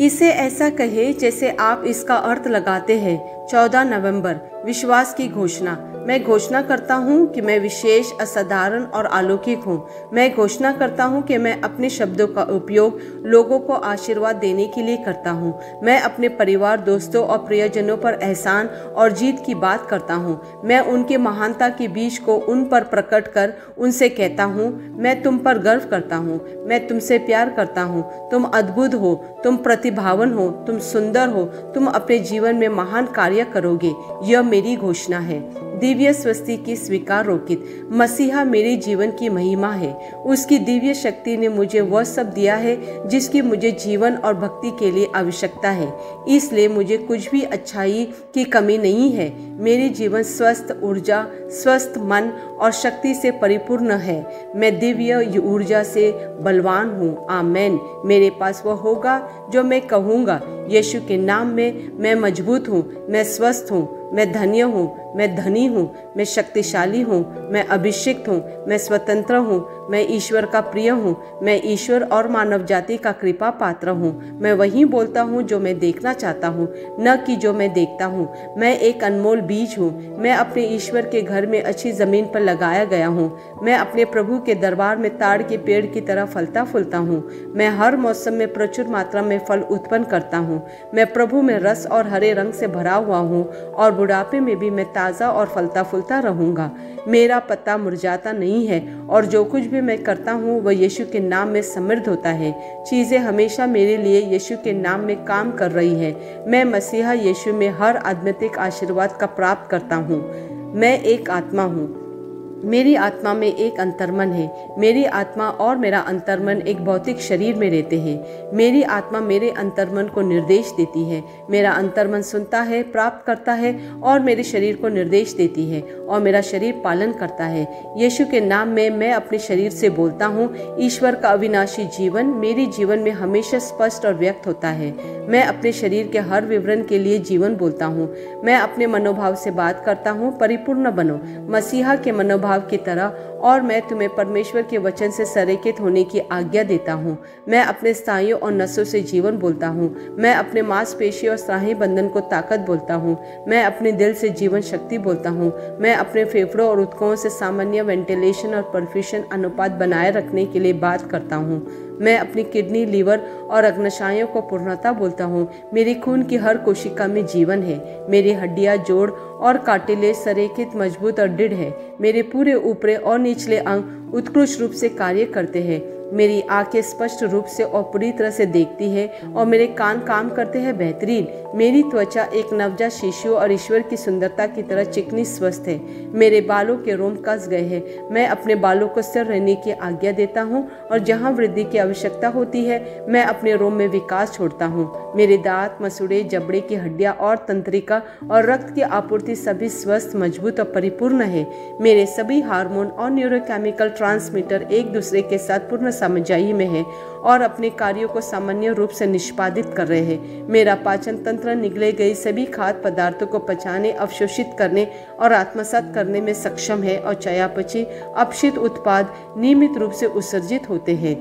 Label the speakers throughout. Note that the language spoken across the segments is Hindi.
Speaker 1: इसे ऐसा कहे जैसे आप इसका अर्थ लगाते हैं। 14 नवंबर, विश्वास की घोषणा। मैं घोषणा करता हूँ कि मैं विशेष, असाधारण और अलौकिक हूँ। मैं घोषणा करता हूँ कि मैं अपने शब्दों का उपयोग लोगों को आशीर्वाद देने के लिए करता हूँ। मैं अपने परिवार, दोस्तों और प्रियजनों पर एहसान और जीत की बात करता हूँ। मैं उनके महानता के बीज को उन पर प्रकट कर उनसे कहता हूँ, मैं तुम पर गर्व करता हूँ, मैं तुमसे प्यार करता हूँ, तुम अद्भुत हो, तुम प्रतिभावन हो, तुम सुंदर हो, तुम अपने जीवन में महान कार्य करोगे। यह मेरी घोषणा है। दिव्य स्वस्ति की स्वीकार रोकित। मसीहा मेरे जीवन की महिमा है। उसकी दिव्य शक्ति ने मुझे वह सब दिया है जिसकी मुझे जीवन और भक्ति के लिए आवश्यकता है। इसलिए मुझे कुछ भी अच्छाई की कमी नहीं है। मेरे जीवन स्वस्थ ऊर्जा, स्वस्थ मन और शक्ति से परिपूर्ण है। मैं दिव्य ऊर्जा से बलवान हूँ। आमेन। मेरे पास वह होगा जो मैं कहूँगा। यीशु के नाम में मैं मजबूत हूँ, मैं स्वस्थ हूँ, मैं धन्य हूँ, मैं धनी हूँ, मैं शक्तिशाली हूँ, मैं अभिषिक्त हूँ, मैं स्वतंत्र हूँ, मैं ईश्वर का प्रिय हूँ, मैं ईश्वर और मानव जाति का कृपा पात्र हूँ। मैं वही बोलता हूँ जो मैं देखना चाहता हूँ, न कि जो मैं देखता हूँ। मैं एक अनमोल बीज हूँ। मैं अपने ईश्वर के घर में अच्छी जमीन पर लगाया गया हूँ। मैं अपने प्रभु के दरबार में ताड़ के पेड़ की तरह फलता फूलता हूँ। मैं हर मौसम में प्रचुर मात्रा में फल उत्पन्न करता हूँ। मैं प्रभु में रस और हरे रंग से भरा हुआ हूँ और बुढ़ापे में भी मैं ताज़ा और फलता फूलता रहूँगा। मेरा पत्ता मुरझाता नहीं है और जो कुछ भी मैं करता हूँ वह यीशु के नाम में समृद्ध होता है। चीज़ें हमेशा मेरे लिए यीशु के नाम में काम कर रही हैं। मैं मसीहा यीशु में हर आध्यात्मिक आशीर्वाद का प्राप्त करता हूँ। मैं एक आत्मा हूँ। मेरी आत्मा में एक अंतर्मन है। मेरी आत्मा और मेरा अंतर्मन एक भौतिक शरीर में रहते हैं। मेरी आत्मा मेरे अंतर्मन को निर्देश देती है। मेरा अंतर्मन सुनता है, प्राप्त करता है और मेरे शरीर को निर्देश देती है और मेरा शरीर पालन करता है। यीशु के नाम में मैं अपने शरीर से बोलता हूँ। ईश्वर का अविनाशी जीवन मेरे जीवन में हमेशा स्पष्ट और व्यक्त होता है। मैं अपने शरीर के हर विवरण के लिए जीवन बोलता हूँ। मैं अपने मनोभाव से बात करता हूँ, परिपूर्ण बनो मसीहा के मनोभाव की तरह, और मैं तुम्हें परमेश्वर के वचन से संरेखित होने की आज्ञा देता हूँ। मैं अपने स्नायुओं और नसों से जीवन बोलता हूँ। मैं अपने मांसपेशी और स्नायु बंधन को ताकत बोलता हूँ। मैं अपने दिल से जीवन शक्ति बोलता हूँ। मैं अपने फेफड़ों और ऊतकों से सामान्य वेंटिलेशन और परफ्यूशन अनुपात बनाए रखने के लिए बात करता हूँ। मैं अपनी किडनी, लीवर और अग्नाशयों को पूर्णता बोलता हूँ। मेरे खून की हर कोशिका में जीवन है। मेरी हड्डियाँ, जोड़ और कार्टिलेज संरेखित, मजबूत और दृढ़ है। मेरे पूरे ऊपरी और निचले अंग उत्कृष्ट रूप से कार्य करते हैं। मेरी आंखें स्पष्ट रूप से और पूरी तरह से देखती है और मेरे कान काम करते हैं बेहतरीन। मेरी त्वचा एक नवजात शिशु और ईश्वर की सुंदरता की तरह चिकनी स्वस्थ है। मेरे बालों के रोम कस गए हैं। मैं अपने बालों को स्थिर रहने की आज्ञा देता हूँ और जहाँ वृद्धि की आवश्यकता होती है मैं अपने रोम में विकास छोड़ता हूँ। मेरे दांत, मसूड़े, जबड़े की हड्डियाँ और तंत्रिका और रक्त की आपूर्ति सभी स्वस्थ, मजबूत और परिपूर्ण है। मेरे सभी हार्मोन और न्यूरोकेमिकल ट्रांसमीटर एक दूसरे के साथ पूर्ण सामंजस्य में है और अपने कार्यों को सामान्य रूप से निष्पादित कर रहे हैं। मेरा पाचन तंत्र निगले गई सभी खाद्य पदार्थों को पचाने, अवशोषित करने और आत्मसात करने में सक्षम है और चयापचय अपशिष्ट उत्पाद नियमित रूप से उत्सर्जित होते हैं।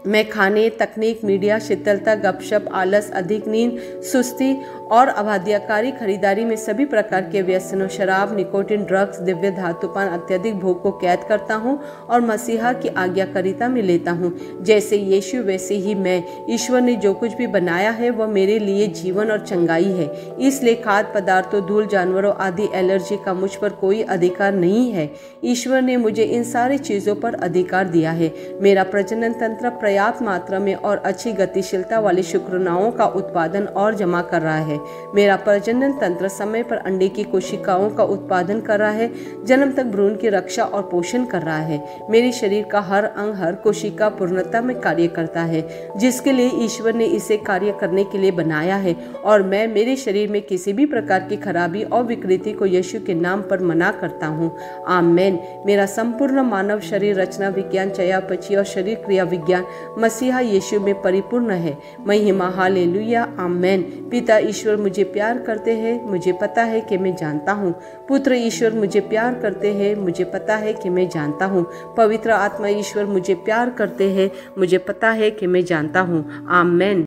Speaker 1: मैं खाने, तकनीक, मीडिया, शीतलता, गपशप, आलस, अधिक नींद, सुस्ती और अबाध्यकारी खरीदारी में सभी प्रकार के व्यसनों, शराब, निकोटीन, ड्रग्स, दिव्य धातुपान, अत्यधिक भोग को कैद करता हूँ और मसीहा की आज्ञाकारिता में लेता हूँ। जैसे यीशु वैसे ही मैं। ईश्वर ने जो कुछ भी बनाया है वह मेरे लिए जीवन और चंगाई है। इसलिए खाद्य पदार्थों, धूल, जानवरों आदि एलर्जी का मुझ पर कोई अधिकार नहीं है। ईश्वर ने मुझे इन सारी चीज़ों पर अधिकार दिया है। मेरा प्रजनन तंत्र पर्याप्त मात्रा में और अच्छी गतिशीलता वाली शुक्राणुओं का उत्पादन और जमा कर रहा है। मेरा प्रजनन तंत्र समय पर अंडे की कोशिकाओं का उत्पादन कर रहा है, जन्म तक भ्रूण की रक्षा और पोषण कर रहा है। मेरे शरीर का हर अंग, हर कोशिका पूर्णता में कार्य करता है जिसके लिए ईश्वर ने इसे कार्य करने के लिए बनाया है और मैं मेरे शरीर में किसी भी प्रकार की खराबी और विकृति को यीशु के नाम पर मना करता हूँ। आमेन। मेरा संपूर्ण मानव शरीर रचना विज्ञान, चयापचय और शरीर क्रिया विज्ञान मसीहा यीशु में परिपूर्ण है। महिमा, हालेलुया, आमेन। पिता ईश्वर मुझे प्यार करते हैं, मुझे पता है कि मैं जानता हूँ। पुत्र ईश्वर मुझे प्यार करते हैं, मुझे पता है कि मैं जानता हूँ। पवित्र आत्मा ईश्वर मुझे प्यार करते हैं, मुझे पता है कि मैं जानता हूँ। आमेन।